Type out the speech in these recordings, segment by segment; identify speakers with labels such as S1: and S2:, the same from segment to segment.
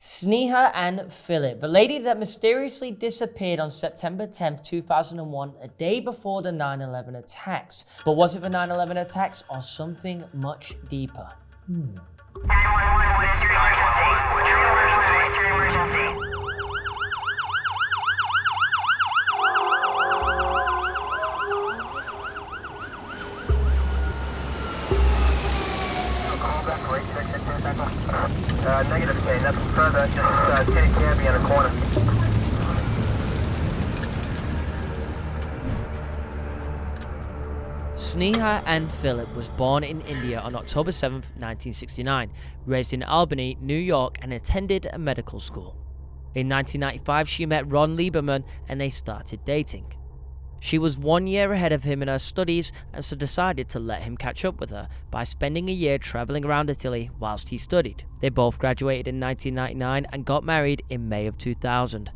S1: Sneha and Philip, the lady that mysteriously disappeared on September 10th, 2001, a day before the 9/11 attacks. But was it the 9/11 attacks or something much deeper?
S2: 911, what is your emergency? What's your emergency? What's your emergency? Negative, K, nothing further, just kitty candy in a corner.
S1: Sneha and Philip was born in India on October 7th, 1969, raised in Albany, New York, and attended a medical school. In 1995, she met Ron Lieberman and they started dating. She was 1 year ahead of him in her studies and so decided to let him catch up with her by spending a year traveling around Italy whilst he studied. They both graduated in 1999 and got married in May of 2000.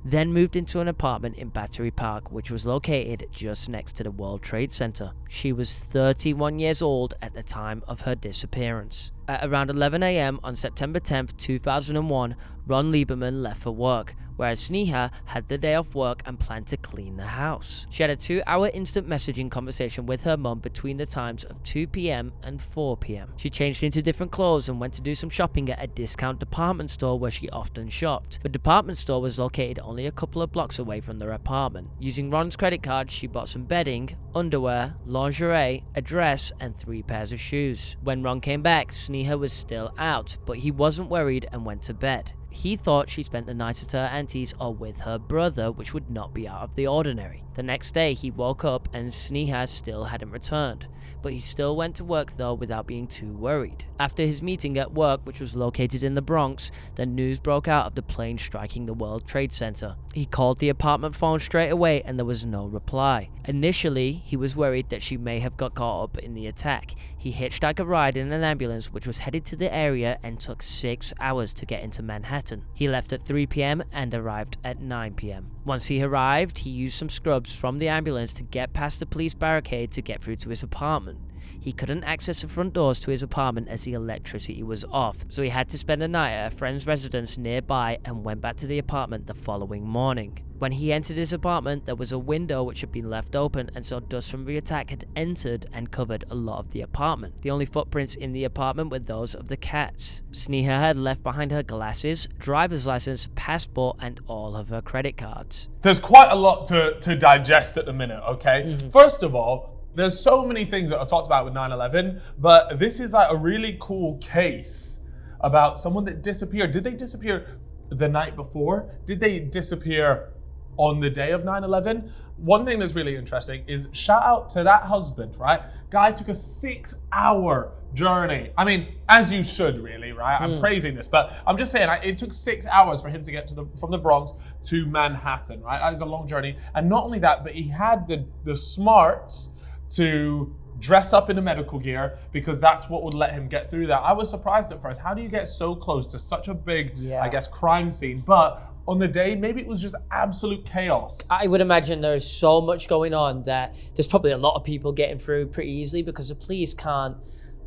S1: Then moved into an apartment in Battery Park, which was located just next to the World Trade Center. She was 31 years old at the time of her disappearance. At around 11 a.m. on September 10th, 2001, Ron Lieberman left for work, whereas Sneha had the day off work and planned to clean the house. She had a 2-hour instant messaging conversation with her mum between the times of 2 p.m. and 4 p.m. She changed into different clothes and went to do some shopping at a discount department store where she often shopped. The department store was located only a couple of blocks away from their apartment. Using Ron's credit card, she bought some bedding, underwear, lingerie, a dress, and 3 pairs of shoes. When Ron came back, Sneha was still out, but he wasn't worried and went to bed. He thought she spent the night at her auntie's or with her brother, which would not be out of the ordinary. The next day, he woke up and Sneha still hadn't returned, but he still went to work though without being too worried. After his meeting at work, which was located in the Bronx, the news broke out of the plane striking the World Trade Center. He called the apartment phone straight away and there was no reply. Initially, he was worried that she may have got caught up in the attack. He hitchhiked a ride in an ambulance which was headed to the area and took 6 hours to get into Manhattan. He left at 3 p.m. and arrived at 9 p.m. Once he arrived, he used some scrubs from the ambulance to get past the police barricade to get through to his apartment. He couldn't access the front doors to his apartment as the electricity was off, so he had to spend the night at a friend's residence nearby and went back to the apartment the following morning. When he entered his apartment, there was a window which had been left open, and so dust from the attack had entered and covered a lot of the apartment. The only footprints in the apartment were those of the cats. Sneha had left behind her glasses, driver's license, passport, and all of her credit cards.
S3: There's quite a lot to digest at the minute, okay? First of all, there's so many things that are talked about with 9/11, but this is like a really cool case about someone that disappeared. Did they disappear the night before? Did they disappear on the day of 9/11? One thing that's really interesting is shout out to that husband, right? Guy took a 6-hour journey. I mean, as you should really, right? I'm praising this, but I'm just saying it took 6 hours for him to get from the Bronx to Manhattan, right? That is a long journey. And not only that, but he had the smarts to dress up in the medical gear because that's what would let him get through that. I was surprised at first. How do you get so close to such a big, I guess, crime scene? But on the day, maybe it was just absolute chaos.
S1: I would imagine there's so much going on that there's probably a lot of people getting through pretty easily because the police can't.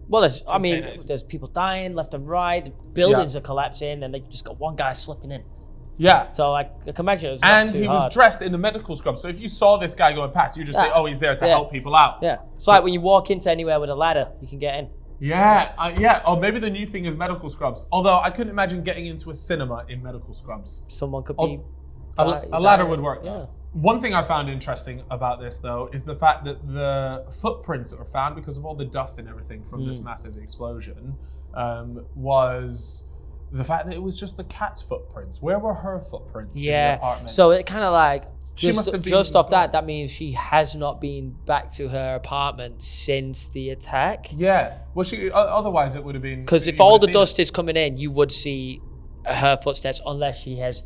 S1: Well, there's people dying left and right. The buildings are collapsing, and they just got one guy slipping in.
S3: Yeah.
S1: So I can imagine it was
S3: and
S1: not too
S3: he
S1: hard.
S3: was dressed in the medical scrub. So if you saw this guy going past, you just think, oh, he's there to help people out.
S1: Yeah. It's like when you walk into anywhere with a ladder, you can get in.
S3: Yeah. Or maybe the new thing is medical scrubs. Although I couldn't imagine getting into a cinema in medical scrubs.
S1: Someone could be.
S3: A ladder would work.
S1: Yeah.
S3: One thing I found interesting about this, though, is the fact that the footprints that were found because of all the dust and everything from this massive explosion was the fact that it was just the cat's footprints. Where were her footprints in the apartment?
S1: So it kind of like,
S3: She must have been
S1: just off that means she has not been back to her apartment since the attack.
S3: Yeah. Well, otherwise it would have been...
S1: Because if all the dust is coming in, you would see her footsteps unless she has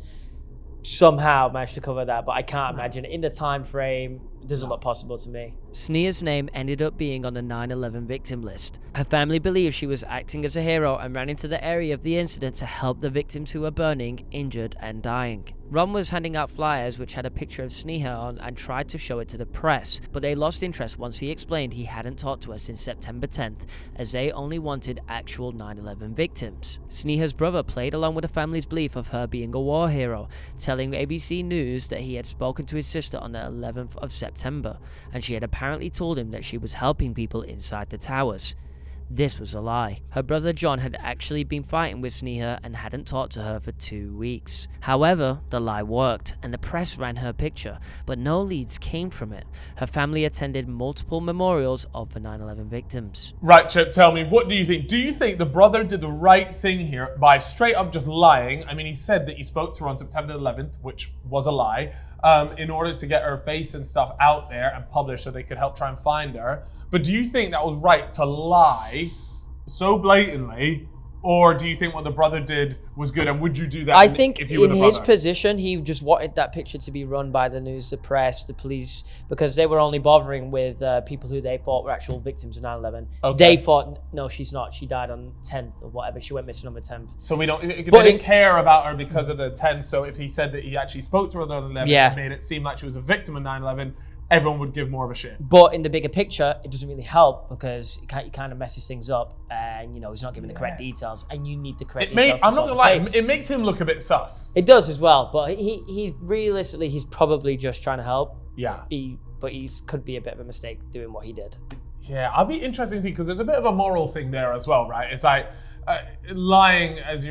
S1: somehow managed to cover that. But I can't imagine it. In the time frame, it doesn't look possible to me. Sneha's name ended up being on the 9/11 victim list. Her family believes she was acting as a hero and ran into the area of the incident to help the victims who were burning, injured, and dying. Ron was handing out flyers which had a picture of Sneha on and tried to show it to the press, but they lost interest once he explained he hadn't talked to her since September 10th, as they only wanted actual 9/11 victims. Sneha's brother played along with the family's belief of her being a war hero, telling ABC News that he had spoken to his sister on the 11th of September, and she had apparently told him that she was helping people inside the towers. This was a lie. Her brother John had actually been fighting with Sneha and hadn't talked to her for 2 weeks. However, the lie worked, and the press ran her picture, but no leads came from it. Her family attended multiple memorials of the 9/11 victims.
S3: Right, Chip, tell me, what do you think? Do you think the brother did the right thing here by straight up just lying? I mean, he said that he spoke to her on September 11th, which was a lie, in order to get her face and stuff out there and published so they could help try and find her. But do you think that was right to lie so blatantly, or do you think what the brother did was good, and would you do that
S1: I think
S3: if you were
S1: in
S3: the
S1: his
S3: brother?
S1: position, he just wanted that picture to be run by the news, the press, the police, because they were only bothering with people who they thought were actual victims of 9/11.
S3: Okay.
S1: They thought, no, she's not. She died on 10th or whatever. She went missing on the 10th.
S3: So they
S1: But
S3: didn't care about her because of the 10th, so if he said that he actually spoke to her on 11
S1: Yeah.
S3: and made it seem like she was a victim of 9/11, everyone would give more of a shit.
S1: But in the bigger picture, it doesn't really help because it kind of messes things up, and he's not giving the correct details, and you need the correct details.
S3: I'm
S1: to
S3: not
S1: solve
S3: gonna
S1: the
S3: lie,
S1: case.
S3: it makes him look a bit sus.
S1: It does as well, but he's realistically he's probably just trying to help.
S3: Yeah.
S1: But he's could be a bit of a mistake doing what he did.
S3: Yeah, I'll be interested to see, because there's a bit of a moral thing there as well, right? It's like lying as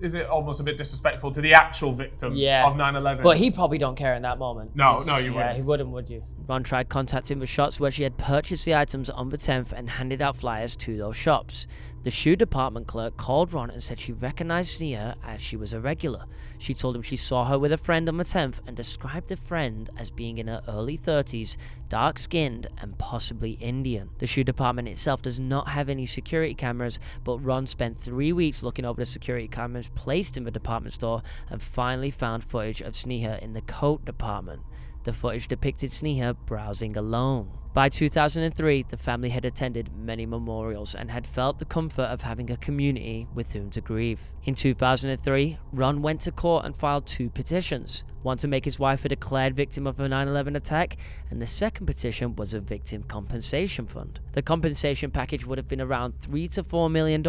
S3: is it almost a bit disrespectful to the actual victims of 9/11?
S1: But he probably don't care in that moment.
S3: No, you wouldn't.
S1: Yeah, he wouldn't, would you? Ron tried contacting the shops where she had purchased the items on the 10th and handed out flyers to those shops. The shoe department clerk called Ron and said she recognized Sneha as she was a regular. She told him she saw her with a friend on the 10th and described the friend as being in her early 30s, dark-skinned, and possibly Indian. The shoe department itself does not have any security cameras, but Ron spent 3 weeks looking over the security cameras placed in the department store and finally found footage of Sneha in the coat department. The footage depicted Sneha browsing alone. By 2003, the family had attended many memorials and had felt the comfort of having a community with whom to grieve. In 2003, Ron went to court and filed 2 petitions. One to make his wife a declared victim of a 9/11 attack, and the second petition was a victim compensation fund. The compensation package would have been around $3 to $4 million,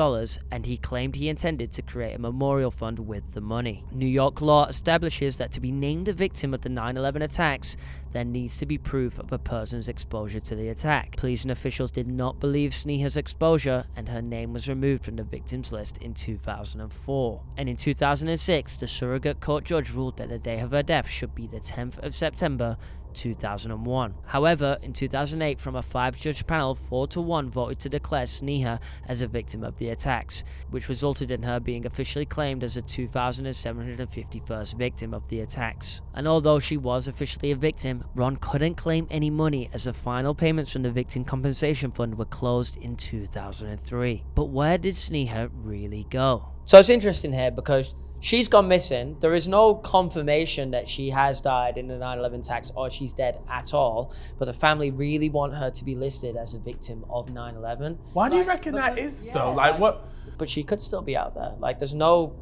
S1: and he claimed he intended to create a memorial fund with the money. New York law establishes that to be named a victim of the 9/11 attacks, there needs to be proof of a person's exposure to the attack. Police and officials did not believe Sneha's exposure, and her name was removed from the victims list in 2004. And in 2006, the surrogate court judge ruled that the day of her death should be the 10th of September 2001. However, in 2008, from a 5-judge panel, 4-1 voted to declare Sneha as a victim of the attacks, which resulted in her being officially claimed as a 2,751st victim of the attacks. And although she was officially a victim, Ron couldn't claim any money as the final payments from the Victim Compensation Fund were closed in 2003. But where did Sneha really go? So it's interesting here because she's gone missing. There is no confirmation that she has died in the 9/11 attacks or she's dead at all. But the family really want her to be listed as a victim of 9/11.
S3: Why do you reckon that is, though? Like, what?
S1: But she could still be out there. Like, there's no...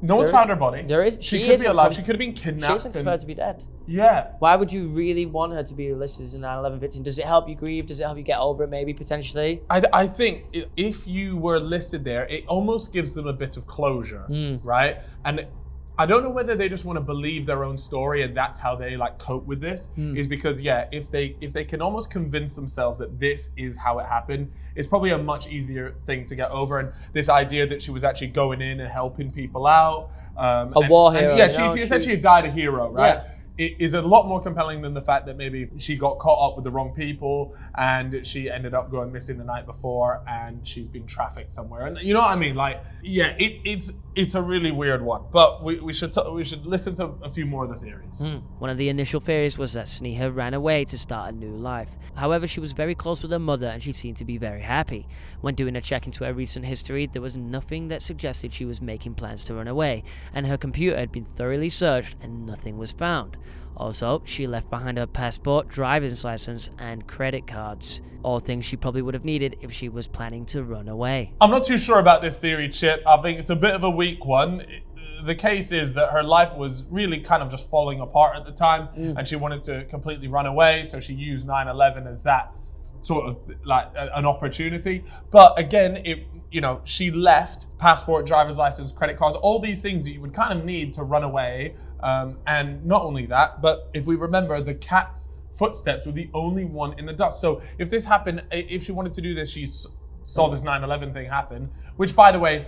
S3: No one's found her body.
S1: There is.
S3: She could be alive. She could have been kidnapped.
S1: She isn't preferred to be dead.
S3: Yeah.
S1: Why would you really want her to be listed as a 9/11 victim? Does it help you grieve? Does it help you get over it, maybe, potentially?
S3: I think if you were listed there, it almost gives them a bit of closure, right? And I don't know whether they just want to believe their own story and that's how they like cope with this. Is because if they can almost convince themselves that this is how it happened, it's probably a much easier thing to get over. And this idea that she was actually going in and helping people out,
S1: a war hero.
S3: Yeah, she essentially died a hero, right?
S1: Yeah.
S3: It is a lot more compelling than the fact that maybe she got caught up with the wrong people and she ended up going missing the night before and she's been trafficked somewhere. And you know what I mean? Like, yeah, it's a really weird one. But we should listen to a few more of the theories.
S1: One of the initial theories was that Sneha ran away to start a new life. However, she was very close with her mother and she seemed to be very happy. When doing a check into her recent history, there was nothing that suggested she was making plans to run away, and her computer had been thoroughly searched and nothing was found. Also, she left behind her passport, driver's license, and credit cards. All things she probably would have needed if she was planning to run away.
S3: I'm not too sure about this theory, Chip. I think it's a bit of a weak one. The case is that her life was really kind of just falling apart at the time, and she wanted to completely run away, so she used 9/11 as that sort of like an opportunity. But again, she left passport, driver's license, credit cards, all these things that you would kind of need to run away. And not only that, but if we remember, the cat's footsteps were the only one in the dust. So if this happened, if she wanted to do this, she saw this 9/11 thing happen, which, by the way,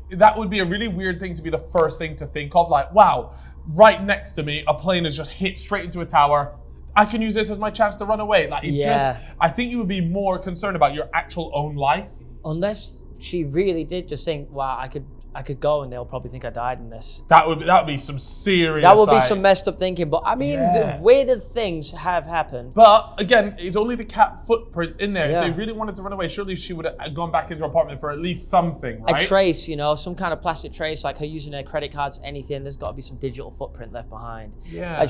S3: that would be a really weird thing to be the first thing to think of. Like, wow, right next to me, a plane has just hit straight into a tower. I can use this as my chance to run away. Like, I think you would be more concerned about your actual own life.
S1: Unless she really did just think, wow, I could go and they'll probably think I died in this.
S3: That would be some serious.
S1: That would be some messed up thinking. But I mean, the weirdest things have happened.
S3: But again, it's only the cat footprints in there. If they really wanted to run away, surely she would have gone back into her apartment for at least something, right?
S1: A trace, some kind of plastic trace, like her using her credit cards, anything. There's got to be some digital footprint left behind.
S3: Yeah.
S1: And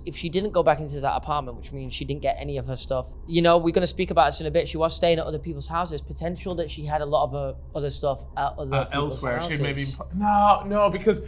S1: if she didn't go back into that apartment, which means she didn't get any of her stuff. We're going to speak about this in a bit. She was staying at other people's houses. Potential that she had a lot of her other stuff at other people's
S3: elsewhere.
S1: houses.
S3: She'd maybe no, because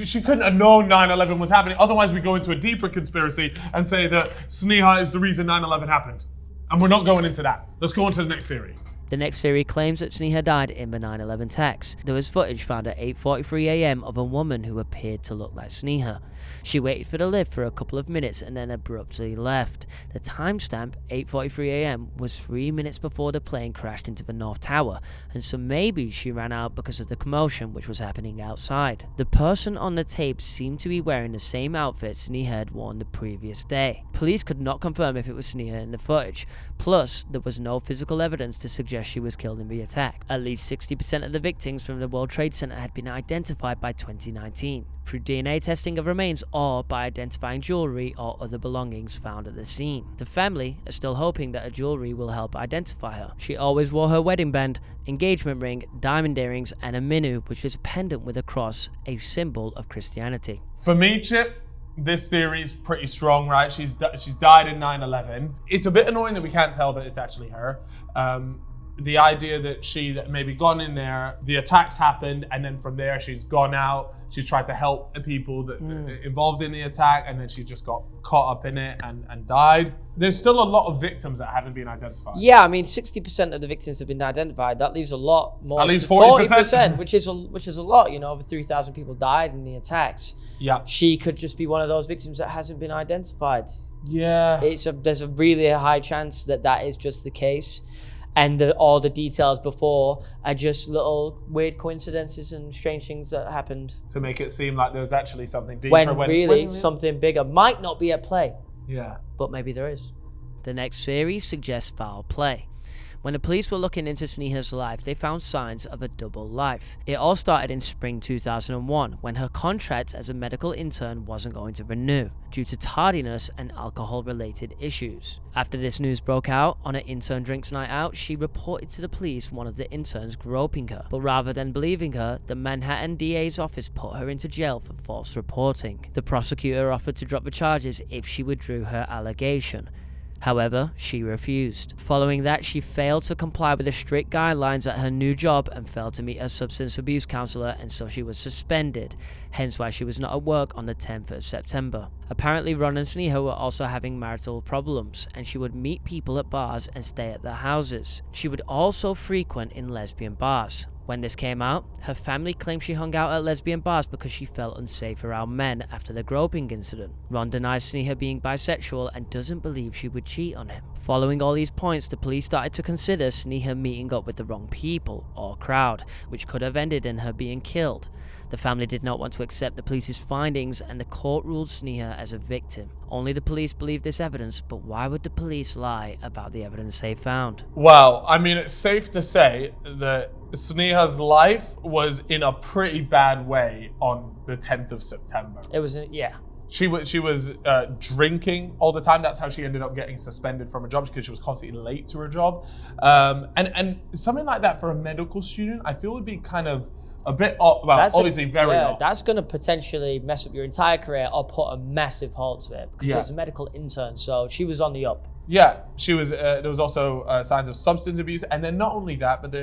S3: she couldn't have known 9/11 was happening. Otherwise, we go into a deeper conspiracy and say that Sneha is the reason 9/11 happened. And we're not going into that. Let's go on to the next theory.
S1: The next theory claims that Sneha died in the 9/11 attacks. There was footage found at 8:43 a.m. of a woman who appeared to look like Sneha. She waited for the lift for a couple of minutes and then abruptly left. The timestamp, 8:43 a.m., was 3 minutes before the plane crashed into the North Tower, and so maybe she ran out because of the commotion which was happening outside. The person on the tape seemed to be wearing the same outfit Sneha had worn the previous day. Police could not confirm if it was Sneha in the footage. Plus, there was no physical evidence to suggest she was killed in the attack. At least 60% of the victims from the World Trade Center had been identified by 2019 through DNA testing of remains or by identifying jewelry or other belongings found at the scene. The family are still hoping that her jewelry will help identify her. She always wore her wedding band, engagement ring, diamond earrings, and a minu, which is a pendant with a cross, a symbol of Christianity.
S3: For me, Chip, this theory is pretty strong, right? She's died in 9/11. It's a bit annoying that we can't tell that it's actually her. The idea that she's maybe gone in there, the attacks happened, and then from there she's gone out. She's tried to help the people that involved in the attack, and then she just got caught up in it and died. There's still a lot of victims that haven't been identified.
S1: Yeah, I mean, 60% of the victims have been identified. That leaves a lot more.
S3: At least 40%,
S1: which is a lot. Over 3,000 people died in the attacks.
S3: Yeah,
S1: she could just be one of those victims that hasn't been identified.
S3: Yeah,
S1: there's a really high chance that is just the case. And all the details before are just little weird coincidences and strange things that happened.
S3: To make it seem like there's actually something deeper.
S1: When really something bigger might not be at play.
S3: Yeah.
S1: But maybe there is. The next theory suggests foul play. When the police were looking into Sneha's life, they found signs of a double life. It all started in spring 2001, when her contract as a medical intern wasn't going to renew, due to tardiness and alcohol-related issues. After this news broke out, on an intern drinks night out, she reported to the police one of the interns groping her. But rather than believing her, the Manhattan DA's office put her into jail for false reporting. The prosecutor offered to drop the charges if she withdrew her allegation. However, she refused. Following that, she failed to comply with the strict guidelines at her new job and failed to meet her substance abuse counselor, and so she was suspended, hence why she was not at work on the 10th of September. Apparently, Ron and Sneha were also having marital problems, and she would meet people at bars and stay at their houses. She would also frequent in lesbian bars. When this came out, her family claimed she hung out at lesbian bars because she felt unsafe around men after the groping incident. Ron denies Sneha being bisexual and doesn't believe she would cheat on him. Following all these points, the police started to consider Sneha meeting up with the wrong people or crowd, which could have ended in her being killed. The family did not want to accept the police's findings, and the court ruled Sneha as a victim. Only the police believed this evidence, but why would the police lie about the evidence they found?
S3: Well, I mean, it's safe to say that Sneha's life was in a pretty bad way on the 10th of September.
S1: It was, yeah.
S3: She was drinking all the time. That's how she ended up getting suspended from her job, because she was constantly late to her job. And something like that for a medical student, I feel would be kind of a bit off. Well, obviously very off.
S1: That's going to potentially mess up your entire career or put a massive halt to it because she was a medical intern, so she was on the up.
S3: Yeah, she was. There was also signs of substance abuse, and then not only that, but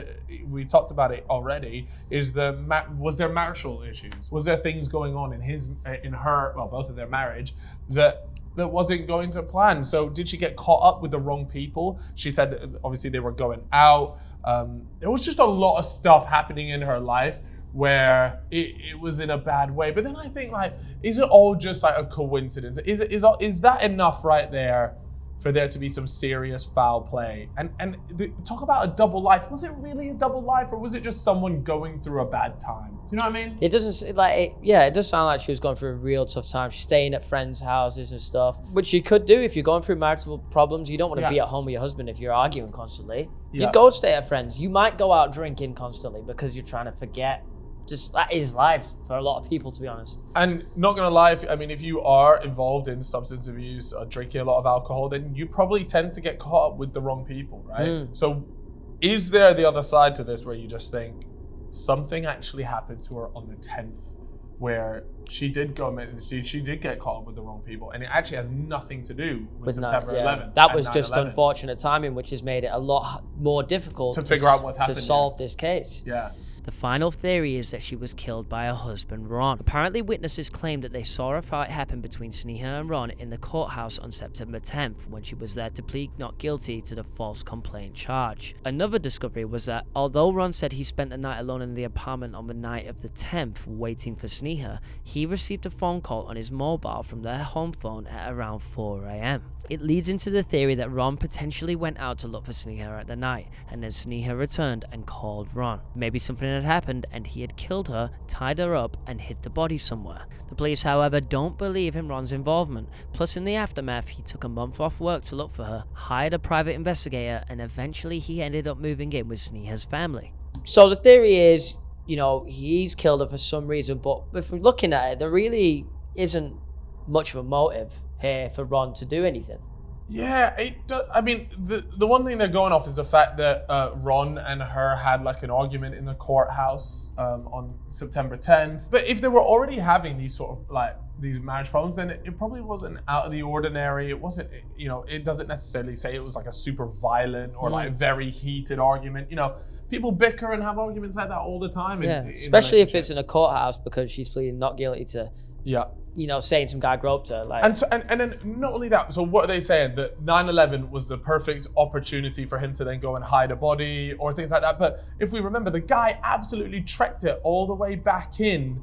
S3: we talked about it already. Was there marital issues? Was there things going on in her, well, both of their marriage that wasn't going to plan? So did she get caught up with the wrong people? She said that obviously they were going out. There was just a lot of stuff happening in her life where it was in a bad way. But then I think, like, is it all just like a coincidence? Is that enough right there for there to be some serious foul play? And talk about a double life. Was it really a double life, or was it just someone going through a bad time? Do you know what I mean?
S1: It doesn't it does sound like she was going through a real tough time. She's staying at friends' houses and stuff, which you could do if you're going through marital problems. You don't want to be at home with your husband if you're arguing constantly. You go stay at friends. You might go out drinking constantly because you're trying to forget. Just that is life for a lot of people, to be honest.
S3: And not gonna lie, if you are involved in substance abuse or drinking a lot of alcohol, then you probably tend to get caught up with the wrong people, right? So is there the other side to this where you just think something actually happened to her on the 10th where she did get caught up with the wrong people, and it actually has nothing to do with September 11th.
S1: That was just unfortunate timing, which has made it a lot more difficult
S3: to figure out what's happened
S1: to solve this case.
S3: Yeah.
S1: The final theory is that she was killed by her husband, Ron. Apparently, witnesses claim that they saw a fight happen between Sneha and Ron in the courthouse on September 10th when she was there to plead not guilty to the false complaint charge. Another discovery was that although Ron said he spent the night alone in the apartment on the night of the 10th waiting for Sneha, he received a phone call on his mobile from their home phone at around 4 a.m. It leads into the theory that Ron potentially went out to look for Sneha at the night, and then Sneha returned and called Ron. Maybe something had happened and he had killed her, tied her up, and hid the body somewhere. The police, however, don't believe in Ron's involvement. Plus, in the aftermath, he took a month off work to look for her, hired a private investigator, and eventually he ended up moving in with Sneha's family. So the theory is, he's killed her for some reason, but if we're looking at it, there really isn't much of a motive here for Ron to do anything.
S3: Yeah, it does. The one thing they're going off is the fact that Ron and her had like an argument in the courthouse on September 10th. But if they were already having these sort of like these marriage problems, then it probably wasn't out of the ordinary. It wasn't, it doesn't necessarily say it was like a super violent or like very heated argument. People bicker and have arguments like that all the time.
S1: Especially if it's in a courthouse because she's pleading not guilty to.
S3: Yeah.
S1: Saying some guy groped her.
S3: And then not only that, so what are they saying? That 9/11 was the perfect opportunity for him to then go and hide a body or things like that. But if we remember, the guy absolutely trekked it all the way back in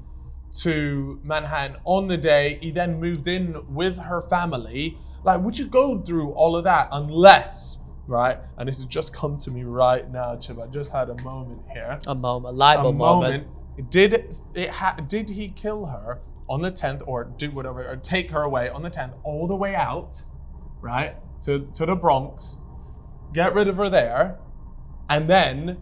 S3: to Manhattan on the day. He then moved in with her family. Like, would you go through all of that unless, right? And this has just come to me right now, Chib. I just had a moment here.
S1: A light bulb moment.
S3: Did he kill her on the 10th, or do whatever, or take her away on the 10th, all the way out, right, to the Bronx, get rid of her there, and then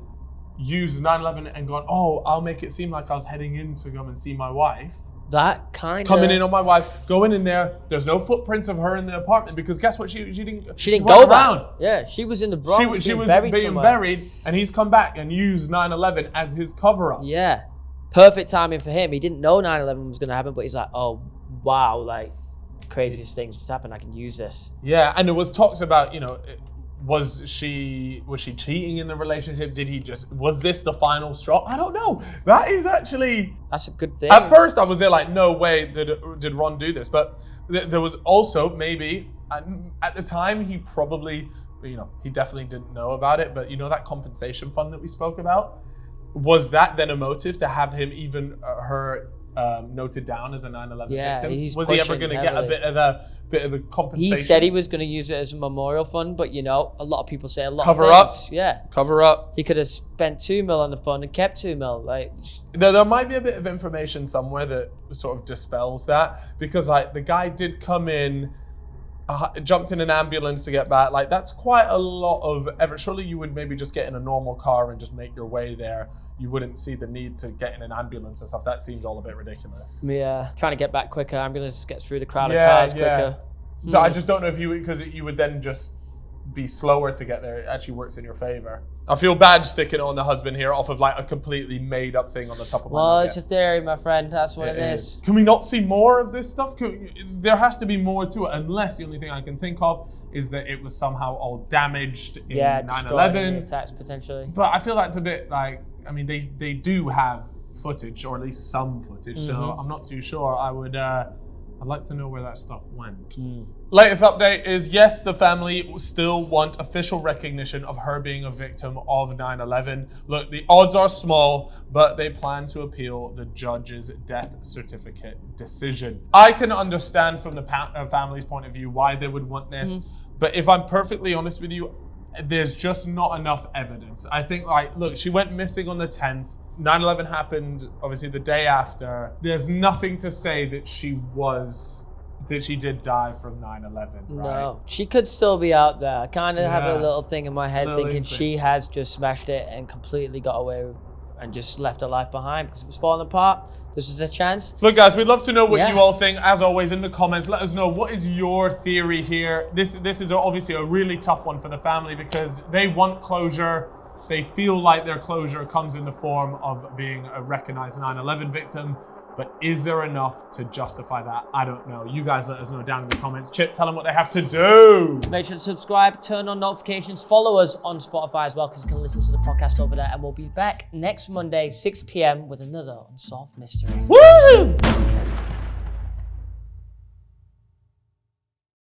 S3: use 9/11 and gone, I'll make it seem like I was heading in to come and see my wife.
S1: That kind of...
S3: Coming in on my wife, going in there, there's no footprints of her in the apartment, because guess what, she didn't
S1: go
S3: around.
S1: Yeah, she was in the Bronx,
S3: she was
S1: being
S3: buried, and he's come back and used 9/11 as his cover-up.
S1: Yeah. Perfect timing for him. He didn't know 9/11 was going to happen, but he's like, oh, wow, like, craziest things just happened. I can use this.
S3: Yeah, and there was talks about, was she cheating in the relationship? Was this the final straw? I don't know. That's
S1: a good thing.
S3: At first, I was there like, no way did Ron do this. But there was also maybe, at the time, he probably, he definitely didn't know about it. But that compensation fund that we spoke about? Was that then a motive to have him her noted down as a 9/11 victim? Was he ever going to get a bit of a compensation?
S1: He said he was going to use it as a memorial fund, but a lot of people say a lot
S3: cover
S1: of
S3: up.
S1: things. Yeah,
S3: cover up.
S1: He could have spent $2 million on the fund and kept $2 million. Like,
S3: there might be a bit of information somewhere that sort of dispels that, because like the guy did come in. Jumped in an ambulance to get back. Like, that's quite a lot of effort. Surely you would maybe just get in a normal car and just make your way there. You wouldn't see the need to get in an ambulance and stuff. That seems all a bit ridiculous.
S1: Yeah, trying to get back quicker. Ambulance gets through the crowd of cars quicker.
S3: So I just don't know if because you would then just be slower to get there, it actually works in your favor. I feel bad sticking it on the husband here off of like a completely made up thing on the top of my
S1: Well,
S3: nugget.
S1: it's a theory, my friend. That's what it is.
S3: Can we not see more of this stuff? There has to be more to it, unless the only thing I can think of is that it was somehow all damaged in
S1: Yeah,
S3: 9/11.
S1: attacks potentially.
S3: But I feel that's a bit like, I mean, they do have footage, or at least some footage, so I'm not too sure. I'd like to know where that stuff went. Latest update is, yes, the family still want official recognition of her being a victim of 9/11. Look, the odds are small, but they plan to appeal the judge's death certificate decision. I can understand from the family's point of view why they would want this, but if I'm perfectly honest with you, there's just not enough evidence. I think, like, look, she went missing on the 10th. 9/11 happened, obviously, the day after. There's nothing to say that she did die from 9/11, right?
S1: No, she could still be out there. I kind of have a
S3: Yeah.
S1: little thing in my head
S3: Little
S1: thinking
S3: inkling.
S1: she has just smashed it and completely got away and just left her life behind because it was falling apart. This was a chance.
S3: Look, guys, we'd love to know what
S1: Yeah.
S3: you all think. As always, in the comments, let us know, what is your theory here? This is obviously a really tough one for the family because they want closure. They feel like their closure comes in the form of being a recognized 9/11 victim. But is there enough to justify that? I don't know. You guys let us know down in the comments. Chip, tell them what they have to do.
S1: Make sure to subscribe, turn on notifications, follow us on Spotify as well because you can listen to the podcast over there. And we'll be back next Monday, 6 p.m. with another Unsolved Mystery.
S3: Woo!